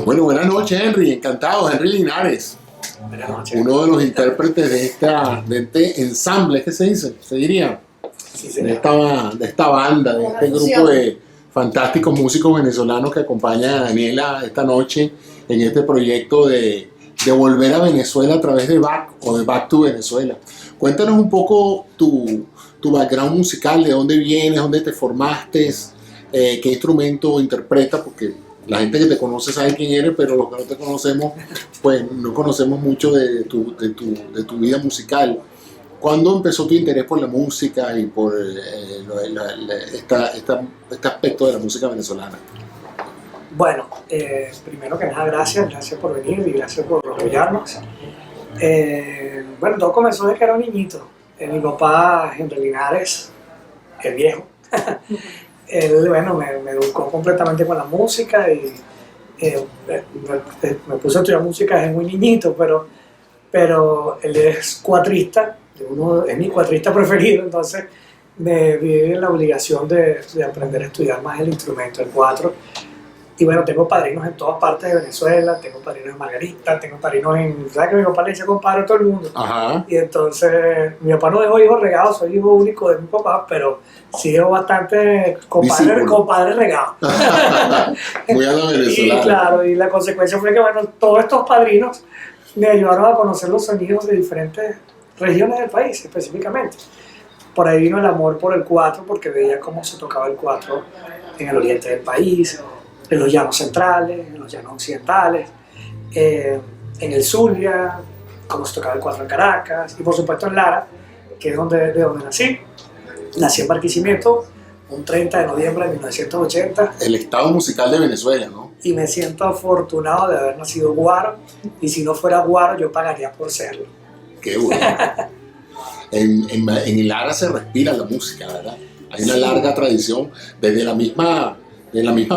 Bueno, buenas noches, Henry. Encantado, Henry Linares. Buenas noches. Uno de los intérpretes de este ensamble, ¿qué se dice? Se diría. Sí, De señor. esta banda, de este grupo de fantásticos músicos venezolanos que acompañan a Daniela esta noche en este proyecto de volver a Venezuela a través de Back o de Back to Venezuela. Cuéntanos un poco tu background musical, de dónde vienes, dónde te formaste, qué instrumento interpretas, porque la gente que te conoce sabe quién eres, pero los que no te conocemos, pues no conocemos mucho de tu vida musical. ¿Cuándo empezó tu interés por la música y por este aspecto de la música venezolana? Bueno, primero que nada, gracias por venir y gracias por apoyarnos. Bueno, todo comenzó desde que era un niñito. Mi papá, Henry Linares, el viejo, él, bueno, me educó completamente con la música y me puso a estudiar música desde muy niñito, pero él es cuatrista, es mi cuatrista preferido, entonces me vi en la obligación de aprender a estudiar más el instrumento, el cuatro. Y bueno, tengo padrinos en todas partes de Venezuela, tengo padrinos en Margarita, tengo padrinos en... ¿Sabes que mi papá le dice compadre a todo el mundo? Ajá. Y entonces, mi papá no dejó hijos regados, soy hijo único de mi papá, pero sí dejó bastante compadre regado. Muy a la venezolana. Y claro, y la consecuencia fue que, bueno, todos estos padrinos me ayudaron a conocer los sonidos de diferentes regiones del país, específicamente. Por ahí vino el amor por el cuatro, porque veía cómo se tocaba el cuatro en el oriente del país, en los llanos centrales, en los llanos occidentales, en el Zulia, cómo se tocaba el cuatro en Caracas, y por supuesto en Lara, que es de donde nací. Nací en Barquisimeto, un 30 de noviembre de 1980. El estado musical de Venezuela, ¿no? Y me siento afortunado de haber nacido guaro, y si no fuera guaro yo pagaría por serlo. Qué bueno. En Lara se respira la música, ¿verdad? Hay una larga tradición desde la misma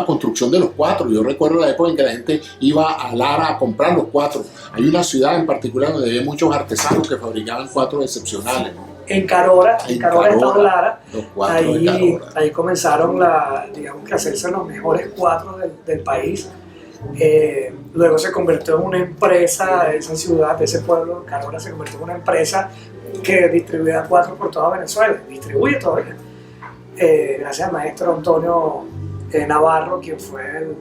construcción de los cuatros. Yo recuerdo la época en que la gente iba a Lara a comprar los cuatros. Hay una ciudad en particular donde había muchos artesanos que fabricaban cuatros excepcionales, ¿no? En Carora, Estado Lara, los cuatros de Carora. Ahí comenzaron digamos que a hacerse los mejores cuatros del país. Luego se convirtió en una empresa, esa ciudad, ese pueblo, Carora, se convirtió en una empresa que distribuía cuatros por toda Venezuela, distribuye todavía. Gracias al maestro Antonio Navarro, quien fue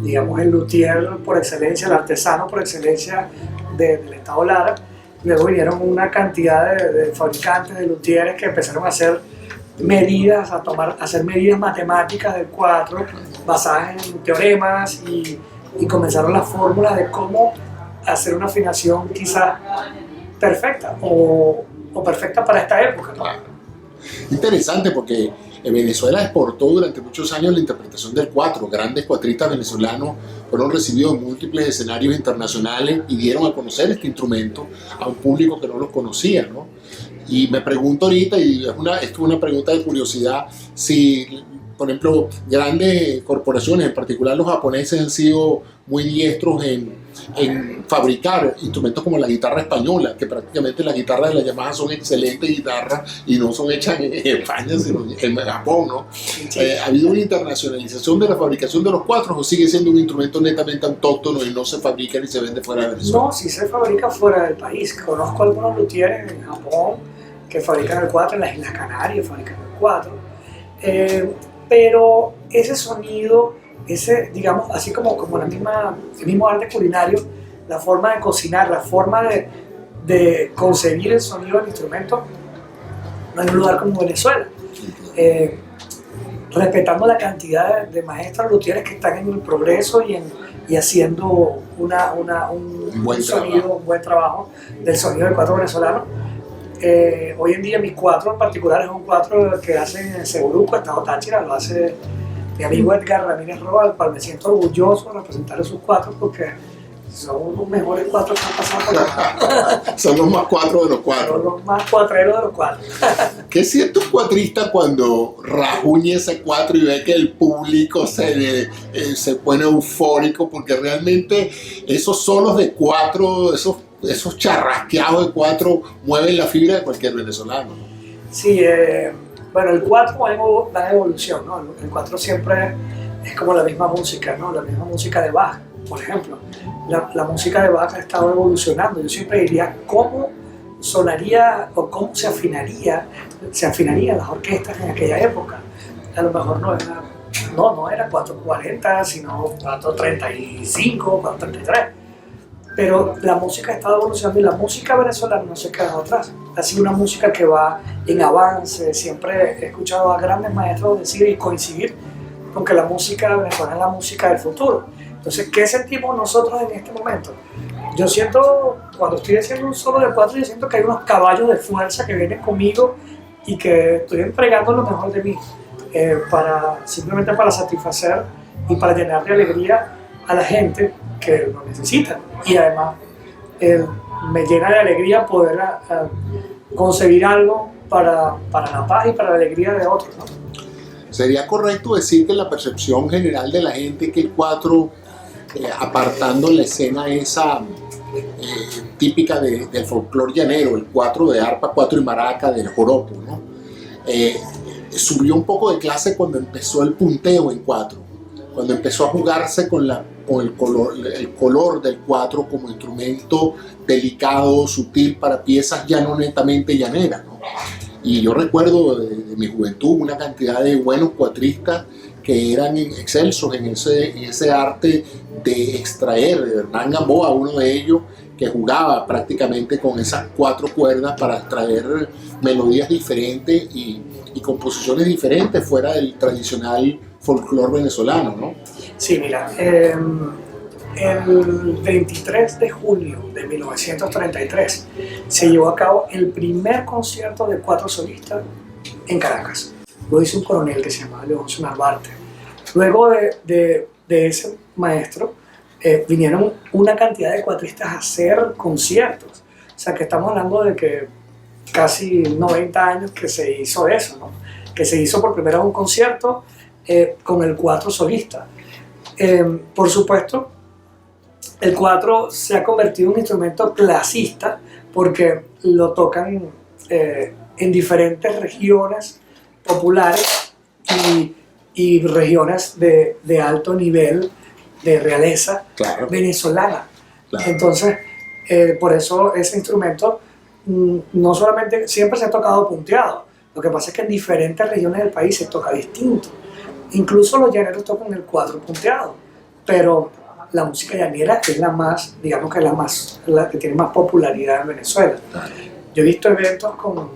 el luthier por excelencia, el artesano por excelencia del estado Lara. Luego vinieron una cantidad de fabricantes, de luthieres que empezaron a hacer medidas, a hacer medidas matemáticas del cuatro basadas en teoremas y comenzaron las fórmulas de cómo hacer una afinación quizás perfecta o perfecta para esta época, ¿no? Interesante porque Venezuela exportó durante muchos años la interpretación del cuatro. Grandes cuatristas venezolanos fueron recibidos en múltiples escenarios internacionales y dieron a conocer este instrumento a un público que no los conocía, ¿no? Y me pregunto ahorita, y esto es una pregunta de curiosidad, si, por ejemplo, grandes corporaciones, en particular los japoneses, han sido muy diestros en fabricar instrumentos como la guitarra española, que prácticamente las guitarras de la Yamaha son excelentes guitarras y no son hechas en España, sino en Japón, ¿no? Sí. ¿Ha habido una internacionalización de la fabricación de los cuatros o sigue siendo un instrumento netamente autóctono y no se fabrica ni se vende fuera de Venezuela? No, sí se fabrica fuera del país. Conozco algunos luthieres en Japón que fabrican el cuatro, en las Islas Canarias fabrican el cuatro. Pero ese sonido, digamos, así como el mismo arte culinario, la forma de cocinar, la forma de concebir el sonido del instrumento, no hay un lugar como Venezuela. Respetando la cantidad de maestros luthieres que están en el progreso y haciendo un buen trabajo del sonido del cuatro venezolano. Hoy en día mis cuatro en particular es un cuatro que hacen en Seguruco, Estado Táchira, lo hace mi amigo Edgar Ramírez Roa, al cual me siento orgulloso de representar a sus cuatro porque son los mejores cuatro que han pasado por acá. Son los más cuatro de los cuatro. Son los más cuatreros de los cuatro. ¿Qué siente un cuatrista cuando rajuñe ese cuatro y ve que el público se pone eufórico? Porque realmente esos solos de cuatro, esos charrasqueados de cuatro mueven la fibra de cualquier venezolano, ¿no? Sí, bueno, el cuatro va en evolución, ¿no? El cuatro siempre es como la misma música, ¿no? La misma música de Bach. por ejemplo, la música de Bach ha estado evolucionando. Yo siempre diría cómo sonaría o cómo se afinarían las orquestas en aquella época. A lo mejor no era 440, sino 435, 433. Pero la música ha estado evolucionando y la música venezolana no se queda atrás. Ha sido una música que va en avance. Siempre he escuchado a grandes maestros decir y coincidir con que la música venezolana es la música del futuro. Entonces, ¿qué sentimos nosotros en este momento? Yo siento, cuando estoy haciendo un solo de cuatro, yo siento que hay unos caballos de fuerza que vienen conmigo y que estoy entregando lo mejor de mí, simplemente para satisfacer y para llenar de alegría a la gente que lo necesita. Y además me llena de alegría poder conseguir algo para la paz y para la alegría de otros, ¿no? ¿Sería correcto decir que la percepción general de la gente que el 4, apartando la escena esa típica del folclore llanero, el 4 de arpa, 4 y maraca, del joropo, ¿no? Subió un poco de clase cuando empezó el punteo en 4, cuando empezó a jugarse con el color del 4 como instrumento delicado, sutil para piezas ya no netamente llaneras, ¿no? Y yo recuerdo de mi juventud una cantidad de buenos cuatristas que eran excelsos en ese arte de extraer. Hernán Gamboa, uno de ellos, que jugaba prácticamente con esas 4 cuerdas para extraer melodías diferentes y composiciones diferentes fuera del tradicional folclore venezolano, ¿no? Sí, mira, el 23 de julio de 1933 se llevó a cabo el primer concierto de 4 solistas en Caracas. Lo hizo un coronel que se llamaba Leoncio Narvarte. Luego de ese maestro vinieron una cantidad de cuatristas a hacer conciertos. O sea que estamos hablando de que casi 90 años que se hizo eso, ¿no? Que se hizo por primera vez un concierto con el 4 solista. Por supuesto, el 4 se ha convertido en un instrumento clasista porque lo tocan en diferentes regiones populares y regiones de alto nivel de realeza, claro, venezolana. Claro. Entonces, por eso ese instrumento no solamente siempre se ha tocado punteado, lo que pasa es que en diferentes regiones del país se toca distinto. Incluso los llaneros tocan el 4 punteado, pero la música llanera es la más, digamos que la que tiene más popularidad en Venezuela. Yo he visto eventos con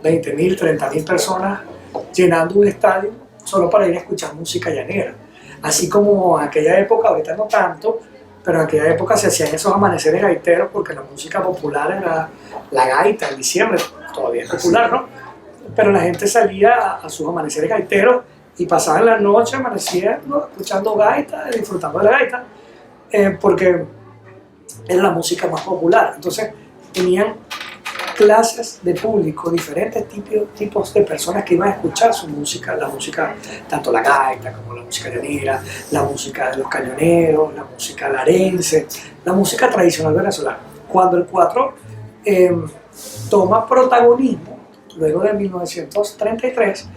20.000, 30.000 personas llenando un estadio solo para ir a escuchar música llanera. Así como en aquella época, ahorita no tanto, pero en aquella época se hacían esos amaneceres gaiteros porque la música popular era la gaita en diciembre, todavía es popular, ¿no? Pero la gente salía a sus amaneceres gaiteros y pasaban la noche amaneciendo, escuchando gaita, disfrutando de la gaita, porque era la música más popular. Entonces tenían clases de público, diferentes tipos de personas que iban a escuchar su música, la música, tanto la gaita como la música llanera, la música de los cañoneros, la música larense, la música tradicional venezolana. Cuando el 4 toma protagonismo, luego de 1933,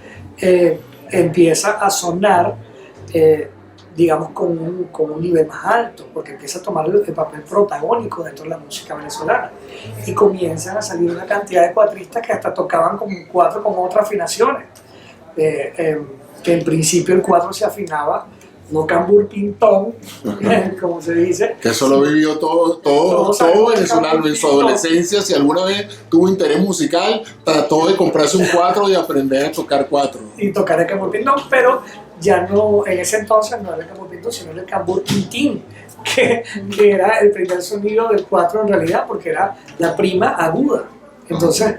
empieza a sonar, digamos, con un nivel más alto, porque empieza a tomar el papel protagónico dentro de la música venezolana. Y comienzan a salir una cantidad de cuatristas que hasta tocaban como un 4 con otras afinaciones. Que en principio el 4 se afinaba, no cambur pintón, como se dice. Que eso lo vivió todo venezolano en su adolescencia. Si alguna vez tuvo interés musical, trató de comprarse un 4 y aprender a tocar 4. Y tocar el cambur pintón, pero ya no, en ese entonces no era el cambur pintón, sino el cambur pintín, que era el primer sonido del 4 en realidad, porque era la prima aguda. Entonces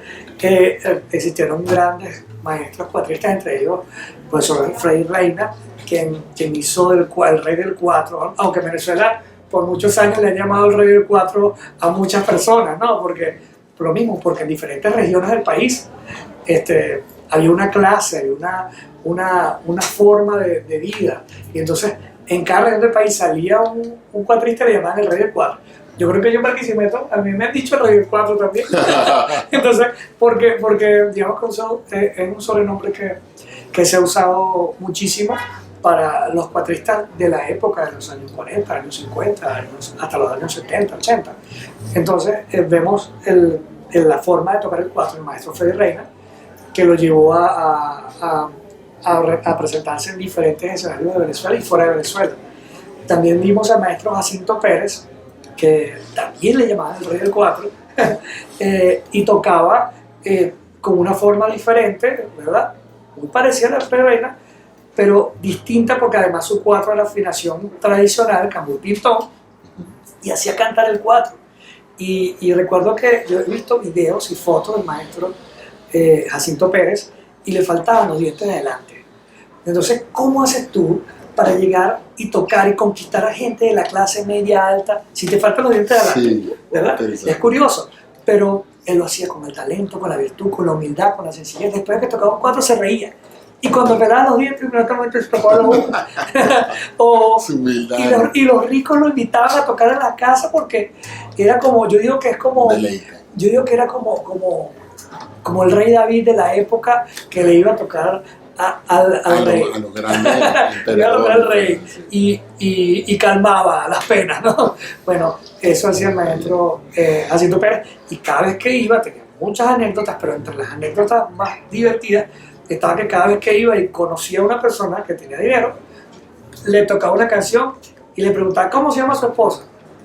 existieron grandes maestros cuatristas, entre ellos el profesor Freddy Reina, quien hizo el rey del 4, aunque en Venezuela por muchos años le han llamado el rey del 4 a muchas personas, ¿no? Porque, por lo mismo, porque en diferentes regiones del país había una clase, había una forma de vida, y entonces en cada región del país salía un cuatrista y le llamaban el rey del 4. Yo creo que yo en Barquisimeto, a mí me han dicho el rey del 4 también. Entonces, porque digamos que es un sobrenombre que se ha usado muchísimo. para los cuatristas de la época de los años 40, años 50, hasta los años 70, 80. Entonces vemos la forma de tocar el cuatro del maestro Freddy Reina, que lo llevó a presentarse en diferentes escenarios de Venezuela y fuera de Venezuela. También vimos al maestro Jacinto Pérez, que también le llamaban el rey del cuatro, y tocaba con una forma diferente, ¿verdad? Muy parecida a la de Freddy Reina, pero distinta porque además su cuatro era afinación tradicional, cambur pintón, y hacía cantar el cuatro. Y recuerdo que yo he visto videos y fotos del maestro Jacinto Pérez y le faltaban los dientes de adelante. Entonces, ¿cómo haces tú para llegar y tocar y conquistar a gente de la clase media alta si te faltan los dientes de adelante? Sí, ¿verdad? Es curioso, pero él lo hacía con el talento, con la virtud, con la humildad, con la sencillez. Después de que tocaba un cuatro se reía. Y cuando pelaba los dientes, inmediatamente se tocaba la boca. Su humildad. Y los ricos lo invitaban a tocar en la casa porque era como, yo digo que es como, yo digo que era como el rey David de la época que le iba a tocar al rey. A los grandes al rey y calmaba las penas, ¿no? Bueno, eso hacía el maestro Jacinto Pérez, y cada vez que iba tenía muchas anécdotas, pero entre las anécdotas más divertidas estaba que cada vez que iba y conocía a una persona que tenía dinero, le tocaba una canción y le preguntaba ¿cómo se llama su esposa?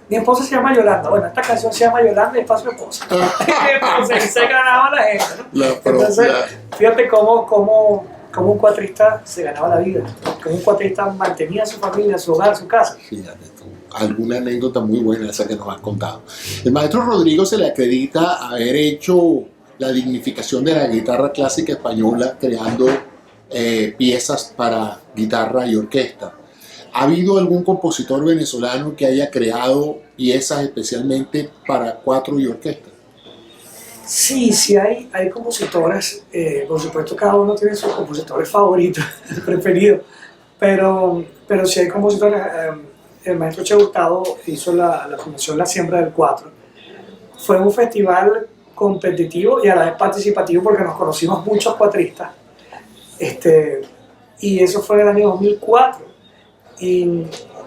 Mi esposa se llama Yolanda. Bueno, esta canción se llama Yolanda y es para su esposa. Entonces se ganaba la gente, ¿no? Entonces, fíjate cómo un cuatrista se ganaba la vida, cómo un cuatrista mantenía a su familia, su hogar, su casa. Fíjate tú, alguna anécdota muy buena esa que nos has contado. El maestro Rodrigo se le acredita haber hecho la dignificación de la guitarra clásica española creando piezas para guitarra y orquesta. ¿Ha habido algún compositor venezolano que haya creado piezas especialmente para cuatro y orquesta? Sí, hay compositores, por supuesto cada uno tiene sus compositores favoritos, preferidos, pero sí hay compositores. El maestro Che Hurtado hizo la Fundación La Siembra del Cuatro. Fue un festival competitivo y a la vez participativo porque nos conocimos muchos cuatristas, y eso fue en el año 2004, y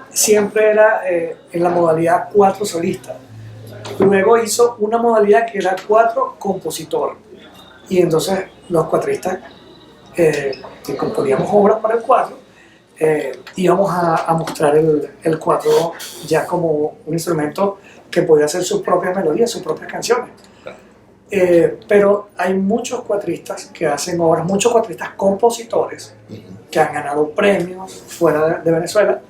siempre era en la modalidad cuatro solistas. Luego hizo una modalidad que era cuatro compositor, y entonces los cuatristas que componíamos obras para el cuatro íbamos a mostrar el cuatro ya como un instrumento que podía hacer sus propias melodías, sus propias canciones. Pero hay muchos cuatristas que hacen obras, muchos cuatristas compositores que han ganado premios fuera de Venezuela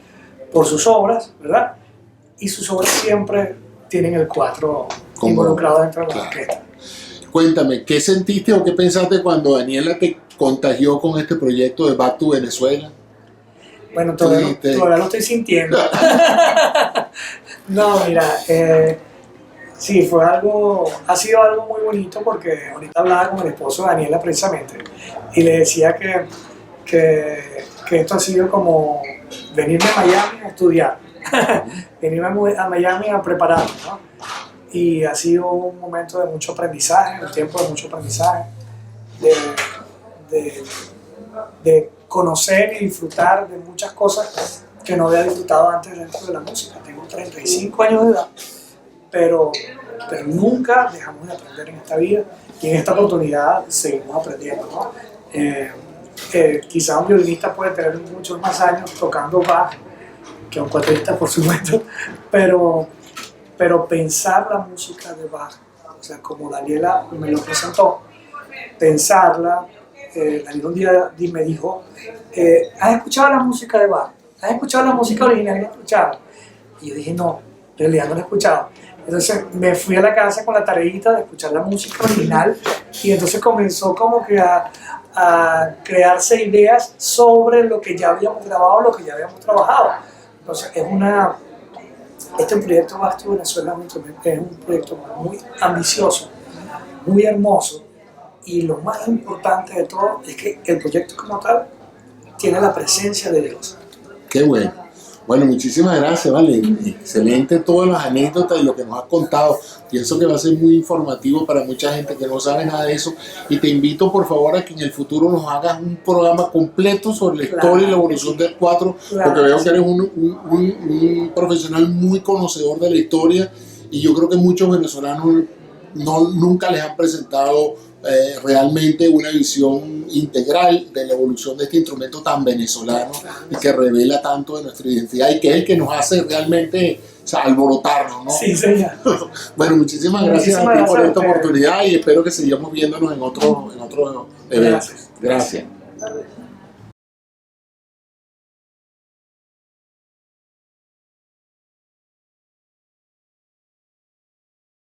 por sus obras, ¿verdad? Y sus obras siempre tienen el cuatro involucrado dentro de la orquesta. Cuéntame, ¿qué sentiste o qué pensaste cuando Daniela te contagió con este proyecto de Back to Venezuela? Bueno, todavía lo estoy sintiendo. No, mira, sí, ha sido algo muy bonito porque ahorita hablaba con el esposo de Daniela precisamente y le decía que esto ha sido como venirme a Miami a estudiar, venirme a Miami a prepararme, ¿no? Y ha sido un momento de mucho aprendizaje, un tiempo de mucho aprendizaje, de conocer y disfrutar de muchas cosas que no había disfrutado antes dentro de la música. Tengo 35 años de edad, pero nunca dejamos de aprender en esta vida y en esta oportunidad seguimos aprendiendo, ¿no? Quizá un violinista puede tener muchos más años tocando Bach que un cuatrista, por supuesto, pero pensar la música de Bach, o sea, como Daniela me lo presentó, pensarla. Daniela un día me dijo, ¿has escuchado la música de Bach? ¿Has escuchado la música original? ¿La has escuchado? Y yo dije, no, en realidad no la he escuchado. Entonces me fui a la casa con la tareita de escuchar la música original y entonces comenzó como que a crearse ideas sobre lo que ya habíamos grabado, lo que ya habíamos trabajado. Entonces este proyecto Back to Venezuela es un proyecto muy ambicioso, muy hermoso, y lo más importante de todo es que el proyecto como tal tiene la presencia de Dios. Qué bueno. Bueno, muchísimas gracias, vale. Excelente todas las anécdotas y lo que nos has contado. Pienso que va a ser muy informativo para mucha gente que no sabe nada de eso. Y te invito, por favor, a que en el futuro nos hagas un programa completo sobre la historia y la evolución del 4, porque veo que eres un profesional muy conocedor de la historia y yo creo que muchos venezolanos nunca les han presentado realmente una visión integral de la evolución de este instrumento tan venezolano y que revela tanto de nuestra identidad y que es el que nos hace realmente, o sea, alborotarnos, ¿no? Sí, señor. Bueno, muchísimas gracias a ti por esta oportunidad y espero que sigamos viéndonos en otro evento. Gracias. Gracias.